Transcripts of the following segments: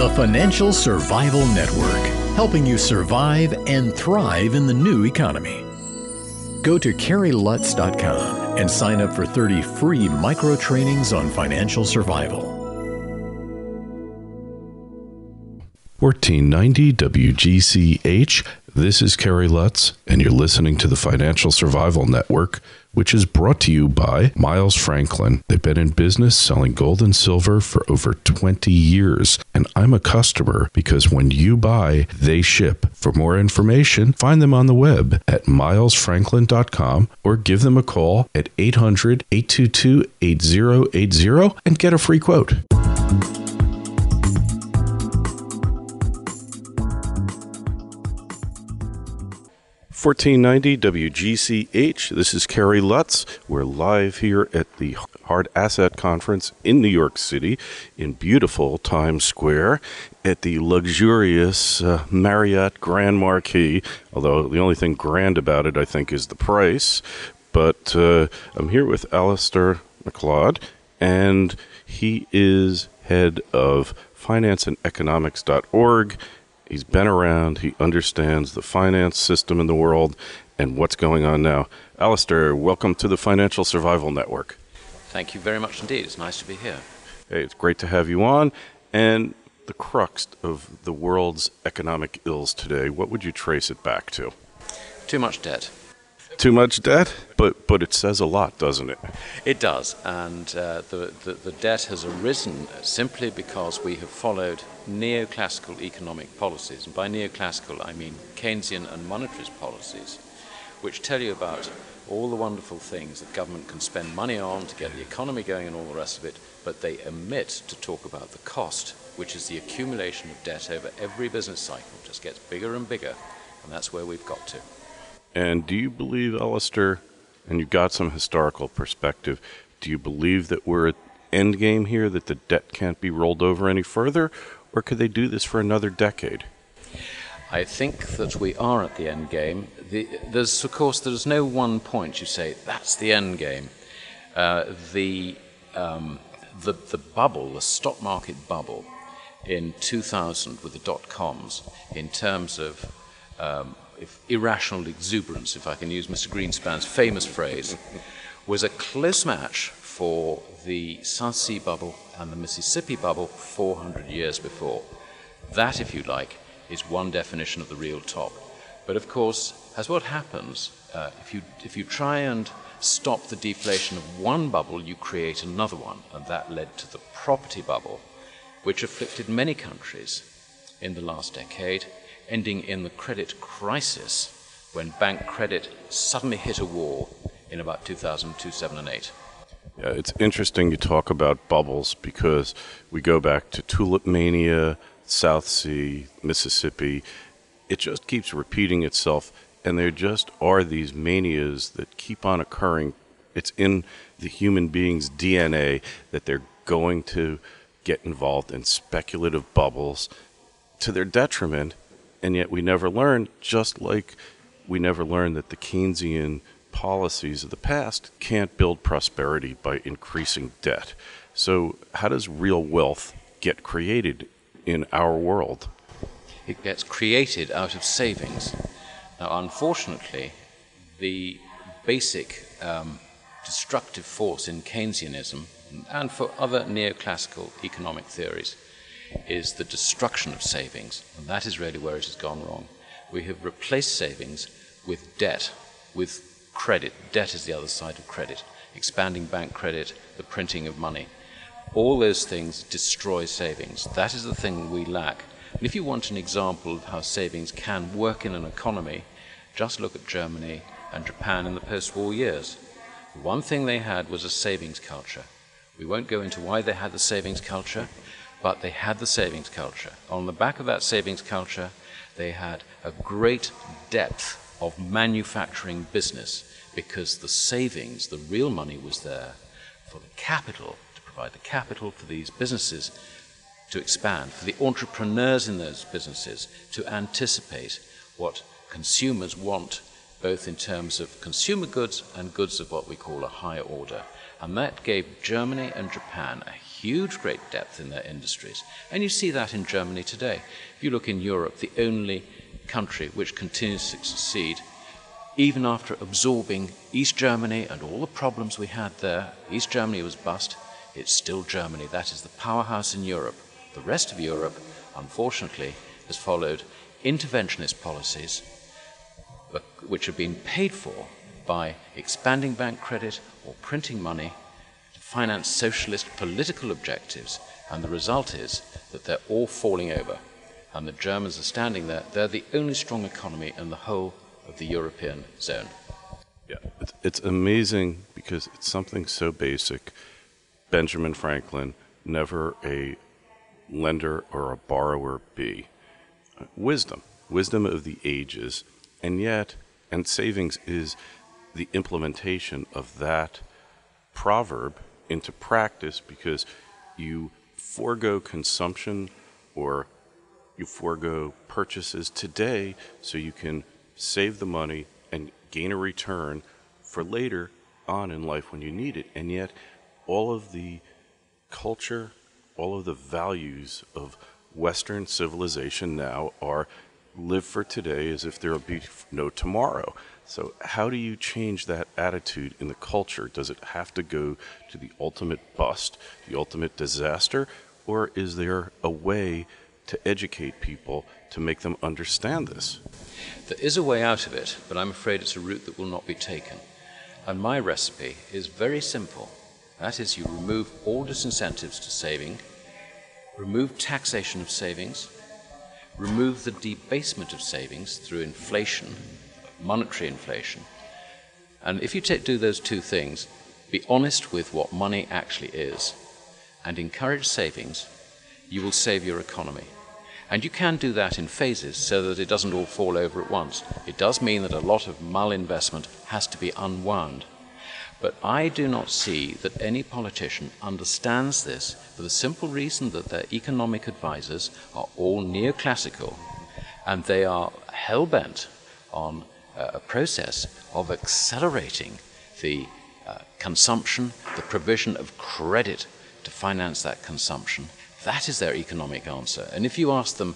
The Financial Survival Network, helping you survive and thrive in the new economy. Go to CarrieLutz.com and sign up for 30 free micro trainings on financial survival. 1490 WGCH. This is Kerry Lutz, and you're listening to the Financial Survival Network, which is brought to you by Miles Franklin. They've been in business selling gold and silver for over 20 years, and I'm a customer because when you buy, they ship. For more information, find them on the web at milesfranklin.com or give them a call at 800-822-8080 and get a free quote. 1490 WGCH. This is Kerry Lutz. We're live here at the Hard Asset Conference in New York City in beautiful Times Square at the luxurious Marriott Grand Marquis, although the only thing grand about it, I think, is the price. But I'm here with Alasdair Macleod, and he is head of financeandeconomics.org. He's been around, he understands the finance system in the world and what's going on now. Alasdair, welcome to the Financial Survival Network. Thank you very much indeed. It's nice to be here. Hey, it's great to have you on. And the crux of the world's economic ills today, what would you trace it back to? Too much debt. Too much debt? But it says a lot, doesn't it? It does, and the debt has arisen simply because we have followed neoclassical economic policies, and by neoclassical I mean Keynesian and monetarist policies, which tell you about all the wonderful things that government can spend money on to get the economy going and all the rest of it, but they omit to talk about the cost, which is the accumulation of debt over every business cycle. It just gets bigger and bigger, and that's where we've got to. And do you believe, Alasdair, and you've got some historical perspective, do you believe that we're at end game here, that the debt can't be rolled over any further, or could they do this for another decade? I think that we are at the end game. There's no one point you say, that's the end game. The bubble, the stock market bubble in 2000 with the dot-coms, in terms of irrational exuberance, if I can use Mr. Greenspan's famous phrase, was a close match for the South Sea bubble and the Mississippi bubble 400 years before. That, if you like, is one definition of the real top. But of course, as what happens, if you try and stop the deflation of one bubble, you create another one, and that led to the property bubble, which afflicted many countries in the last decade, ending in the credit crisis when bank credit suddenly hit a wall in about 2002, 7, and 8. Yeah, it's interesting you talk about bubbles because we go back to tulip mania, South Sea, Mississippi. It just keeps repeating itself, and there just are these manias that keep on occurring. It's in the human being's DNA that they're going to get involved in speculative bubbles to their detriment. And yet we never learn, just like we never learn that the Keynesian policies of the past can't build prosperity by increasing debt. So how does real wealth get created in our world? It gets created out of savings. Now, unfortunately, the basic destructive force in Keynesianism and for other neoclassical economic theories is the destruction of savings, and that is really where it has gone wrong. We have replaced savings with debt, with credit. Debt is the other side of credit. Expanding bank credit, the printing of money. All those things destroy savings. That is the thing we lack. And if you want an example of how savings can work in an economy, just look at Germany and Japan in the post-war years. The one thing they had was a savings culture. We won't go into why they had the savings culture, but they had the savings culture. On the back of that savings culture, they had a great depth of manufacturing business because the savings, the real money was there for the capital, to provide the capital for these businesses to expand, for the entrepreneurs in those businesses to anticipate what consumers want, both in terms of consumer goods and goods of what we call a higher order. And that gave Germany and Japan a huge, great depth in their industries. And you see that in Germany today. If you look in Europe, the only country which continues to succeed, even after absorbing East Germany and all the problems we had there, East Germany was bust, it's still Germany. That is the powerhouse in Europe. The rest of Europe, unfortunately, has followed interventionist policies which have been paid for by expanding bank credit or printing money to finance socialist political objectives, and the result is that they're all falling over. And the Germans are standing there. They're the only strong economy in the whole of the European zone. Yeah, it's amazing because it's something so basic. Benjamin Franklin, never a lender or a borrower be. Wisdom of the ages, and savings is the implementation of that proverb into practice, because you forego consumption or you forego purchases today so you can save the money and gain a return for later on in life when you need it. And yet all of the culture, all of the values of Western civilization now are live for today as if there will be no tomorrow. So how do you change that attitude in the culture? Does it have to go to the ultimate bust, the ultimate disaster, or is there a way to educate people to make them understand this? There is a way out of it, but I'm afraid it's a route that will not be taken. And my recipe is very simple. That is, you remove all disincentives to saving, remove taxation of savings, remove the debasement of savings through inflation, monetary inflation. And if you do those two things, be honest with what money actually is, and encourage savings, you will save your economy. And you can do that in phases so that it doesn't all fall over at once. It does mean that a lot of malinvestment has to be unwound. But I do not see that any politician understands this, for the simple reason that their economic advisors are all neoclassical, and they are hell-bent on a process of accelerating the consumption, the provision of credit to finance that consumption. That is their economic answer. And if you ask them,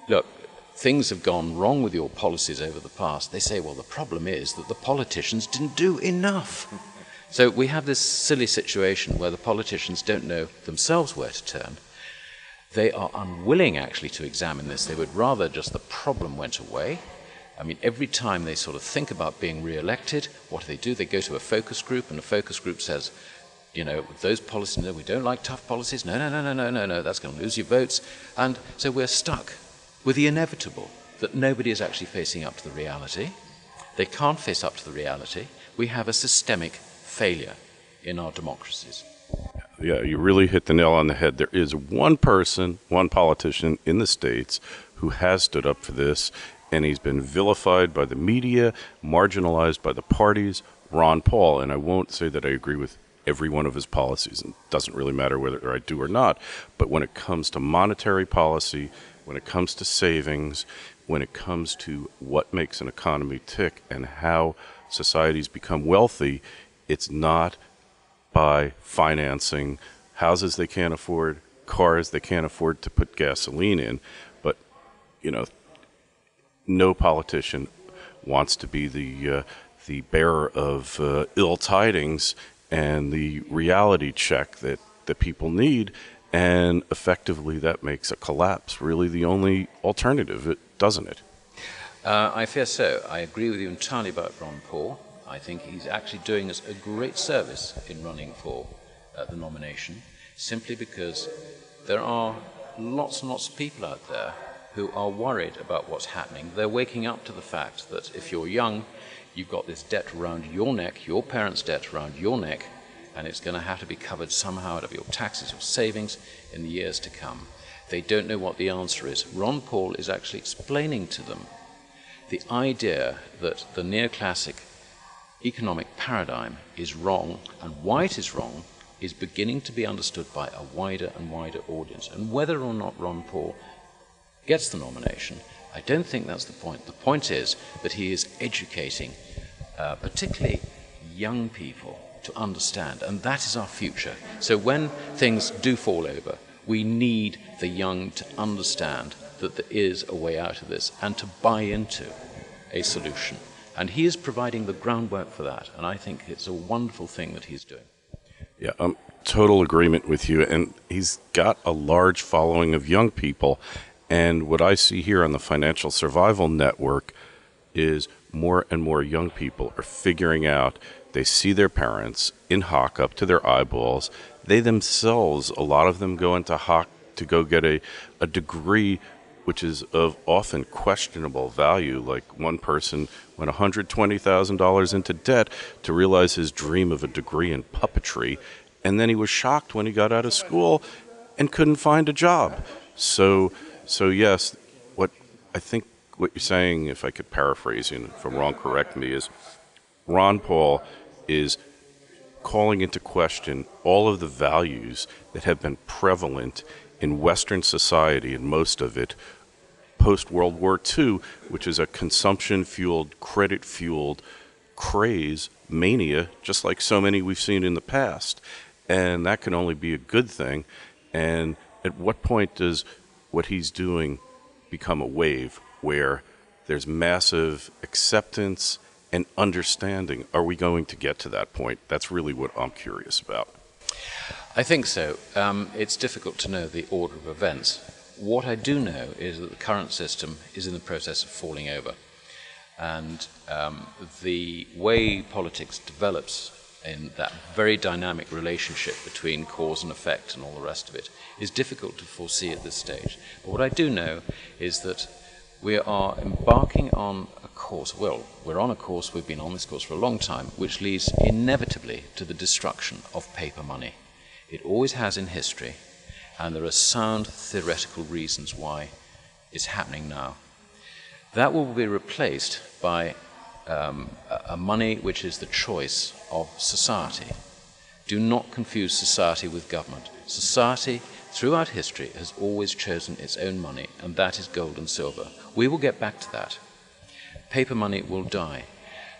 look, things have gone wrong with your policies over the past, they say, well, the problem is that the politicians didn't do enough. So we have this silly situation where the politicians don't know themselves where to turn. They are unwilling actually to examine this. They would rather just the problem went away. I mean, every time they sort of think about being re-elected, what do? They go to a focus group, and the focus group says, those policies, no, we don't like tough policies. No, that's going to lose your votes. And so we're stuck with the inevitable, that nobody is actually facing up to the reality. They can't face up to the reality. We have a systemic failure in our democracies. Yeah, you really hit the nail on the head. There is one person, one politician in the States who has stood up for this, and he's been vilified by the media, marginalized by the parties, Ron Paul. And I won't say that I agree with every one of his policies, and it doesn't really matter whether I do or not. But when it comes to monetary policy, when it comes to savings, when it comes to what makes an economy tick and how societies become wealthy, it's not by financing houses they can't afford, cars they can't afford to put gasoline in. But, no politician wants to be the bearer of ill tidings and the reality check that people need. And effectively, that makes a collapse really the only alternative, doesn't it? I fear so. I agree with you entirely about Ron Paul. I think he's actually doing us a great service in running for the nomination, simply because there are lots and lots of people out there who are worried about what's happening. They're waking up to the fact that if you're young, you've got this debt around your neck, your parents' debt around your neck, and it's going to have to be covered somehow out of your taxes or savings in the years to come. They don't know what the answer is. Ron Paul is actually explaining to them the idea that the neoclassic economic paradigm is wrong, and why it is wrong is beginning to be understood by a wider and wider audience. And whether or not Ron Paul gets the nomination, I don't think that's the point. The point is that he is educating particularly young people to understand, and that is our future. So when things do fall over, we need the young to understand that there is a way out of this and to buy into a solution. And he is providing the groundwork for that, and I think it's a wonderful thing that he's doing. Yeah, total agreement with you. And he's got a large following of young people. And what I see here on the Financial Survival Network is more and more young people are figuring out, they see their parents in hock up to their eyeballs. They themselves, a lot of them go into hock to go get a degree which is of often questionable value. Like one person went $120,000 into debt to realize his dream of a degree in puppetry, and then he was shocked when he got out of school and couldn't find a job. So yes, what you're saying, if I could paraphrase you, and if I'm wrong, correct me, is Ron Paul is calling into question all of the values that have been prevalent in Western society, and most of it post-World War II, which is a consumption-fueled, credit-fueled craze, mania, just like so many we've seen in the past. And that can only be a good thing. And at what point does what he's doing become a wave where there's massive acceptance and understanding? Are we going to get to that point? That's really what I'm curious about. I think so. It's difficult to know the order of events. What I do know is that the current system is in the process of falling over. And the way politics develops in that very dynamic relationship between cause and effect and all the rest of it is difficult to foresee at this stage. But what I do know is that we are embarking on a course, well, we're on a course, we've been on this course for a long time, which leads inevitably to the destruction of paper money. It always has in history, and there are sound theoretical reasons why it's happening now. That will be replaced by a money which is the choice of society. Do not confuse society with government. Society, throughout history, has always chosen its own money, and that is gold and silver. We will get back to that. Paper money will die.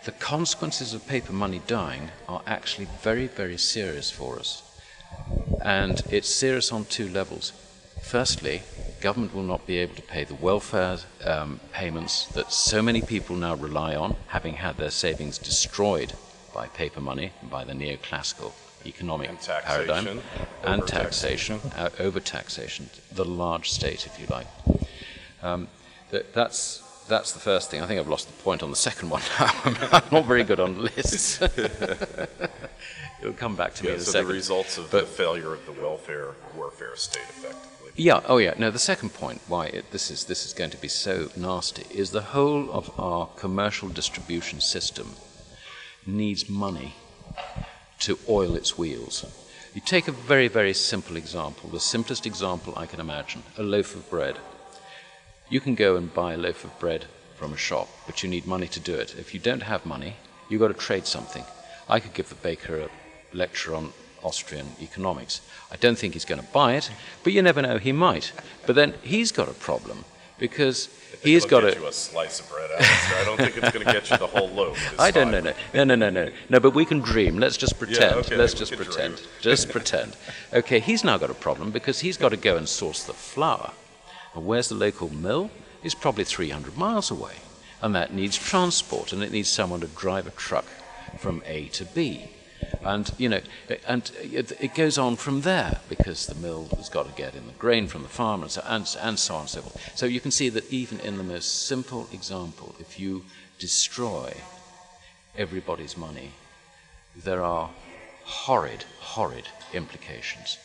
The consequences of paper money dying are actually very, very serious for us. And it's serious on two levels. Firstly, government will not be able to pay the welfare payments that so many people now rely on, having had their savings destroyed by paper money and by the neoclassical economic paradigm. And taxation, over-taxation, the large state, if you like. That's the first thing. I think I've lost the point on the second one now. I'm not very good on lists. It'll come back to me in a second. The results of the failure of the warfare state, effectively. Yeah. Oh, yeah. No, the second point why this is going to be so nasty is the whole of our commercial distribution system needs money to oil its wheels. You take a very, very simple example, the simplest example I can imagine, a loaf of bread. You can go and buy a loaf of bread from a shop, but you need money to do it. If you don't have money, you've got to trade something. I could give the baker a lecture on Austrian economics. I don't think he's going to buy it, but you never know, he might. But then he's got a problem because he's got to get you a slice of bread, Alasdair. I don't think it's going to get you the whole loaf. I don't know. No, but we can dream. Let's just pretend. Yeah, okay, Let's just pretend. Dream. Just pretend. Okay, he's now got a problem because he's got to go and source the flour. And where's the local mill? It's probably 300 miles away. And that needs transport, and it needs someone to drive a truck from A to B. And, it goes on from there because the mill has got to get in the grain from the farmer and so on and so forth. So you can see that even in the most simple example, if you destroy everybody's money, there are horrid, horrid implications.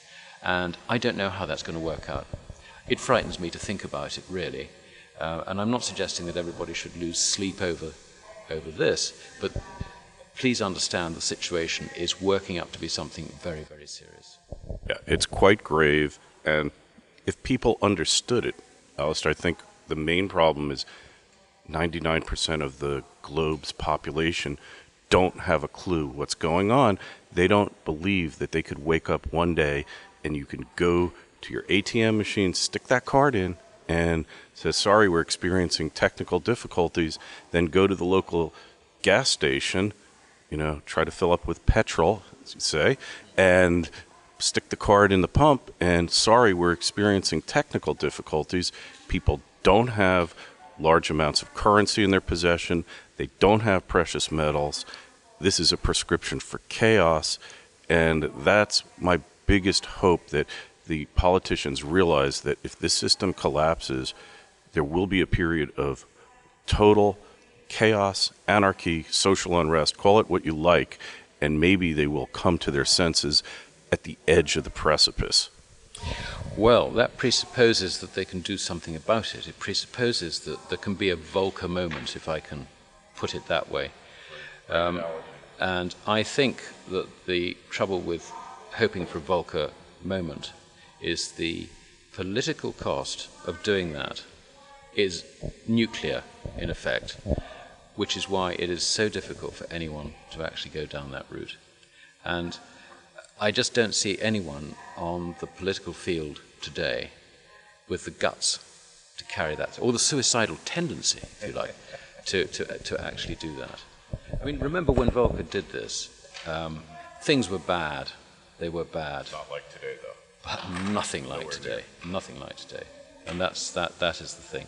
And I don't know how that's going to work out. It frightens me to think about it, really. And I'm not suggesting that everybody should lose sleep over this, but please understand the situation is working up to be something very, very serious. Yeah, it's quite grave, and if people understood it, Alasdair, I think the main problem is 99% of the globe's population don't have a clue what's going on. They don't believe that they could wake up one day and you can go to your ATM machine, stick that card in, and say, sorry, we're experiencing technical difficulties, then go to the local gas station, try to fill up with petrol, as you say, and stick the card in the pump, and sorry, we're experiencing technical difficulties. People don't have large amounts of currency in their possession. They don't have precious metals. This is a prescription for chaos, and that's my biggest hope, that the politicians realize that if this system collapses, there will be a period of total chaos, anarchy, social unrest, call it what you like, and maybe they will come to their senses at the edge of the precipice. Well, that presupposes that they can do something about it. It presupposes that there can be a Volcker moment, if I can put it that way. And I think that the trouble with hoping for a Volcker moment is the political cost of doing that is nuclear, in effect, which is why it is so difficult for anyone to actually go down that route. And I just don't see anyone on the political field today with the guts to carry that, or the suicidal tendency, if you like, to actually do that. I mean, remember when Volcker did this, things were bad. They were bad. Not like today, though. But nothing like today. Nothing like today. And that is the thing.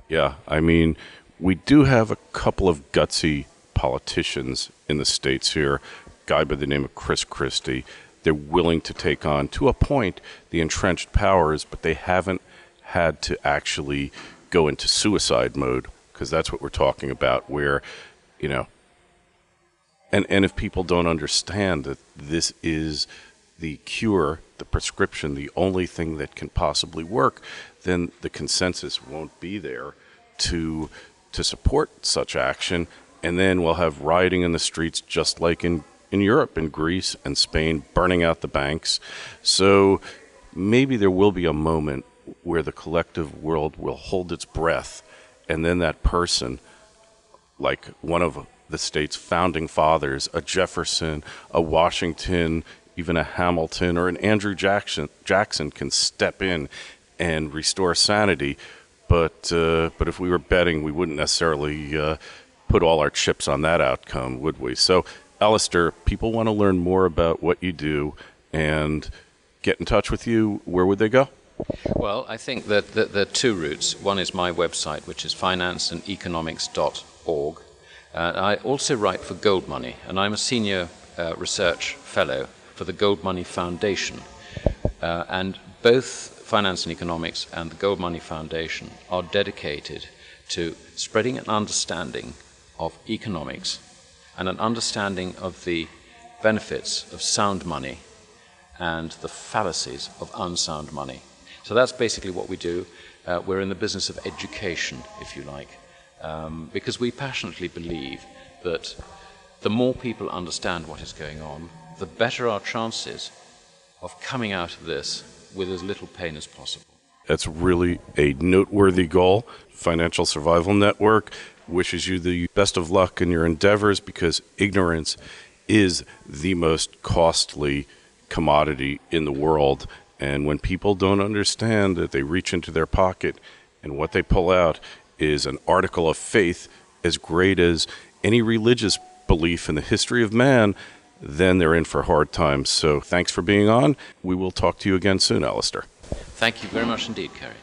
Yeah. I mean, we do have a couple of gutsy politicians in the States here. Guy by the name of Chris Christie. They're willing to take on, to a point, the entrenched powers, but they haven't had to actually go into suicide mode, because that's what we're talking about, where, and if people don't understand that this is the cure, the prescription, the only thing that can possibly work, then the consensus won't be there to support such action, and then we'll have rioting in the streets just like in Europe, in Greece and Spain, burning out the banks. So maybe there will be a moment where the collective world will hold its breath, and then that person, like one of the state's founding fathers, a Jefferson, a Washington, even a Hamilton, or an Andrew Jackson can step in and restore sanity. But if we were betting, we wouldn't necessarily put all our chips on that outcome, would we? So, Alasdair, people want to learn more about what you do and get in touch with you. Where would they go? Well, I think that there are two routes. One is my website, which is financeandeconomics.org. I also write for Gold Money, and I'm a senior research fellow for the Gold Money Foundation. And both Finance and Economics and the Gold Money Foundation are dedicated to spreading an understanding of economics and an understanding of the benefits of sound money and the fallacies of unsound money. So that's basically what we do. We're in the business of education, if you like, because we passionately believe that the more people understand what is going on, the better our chances of coming out of this with as little pain as possible. That's really a noteworthy goal. Financial Survival Network wishes you the best of luck in your endeavors, because ignorance is the most costly commodity in the world. And when people don't understand that, they reach into their pocket and what they pull out is an article of faith as great as any religious belief in the history of man, then they're in for hard times. So thanks for being on. We will talk to you again soon, Alasdair. Thank you very much indeed, Kerry.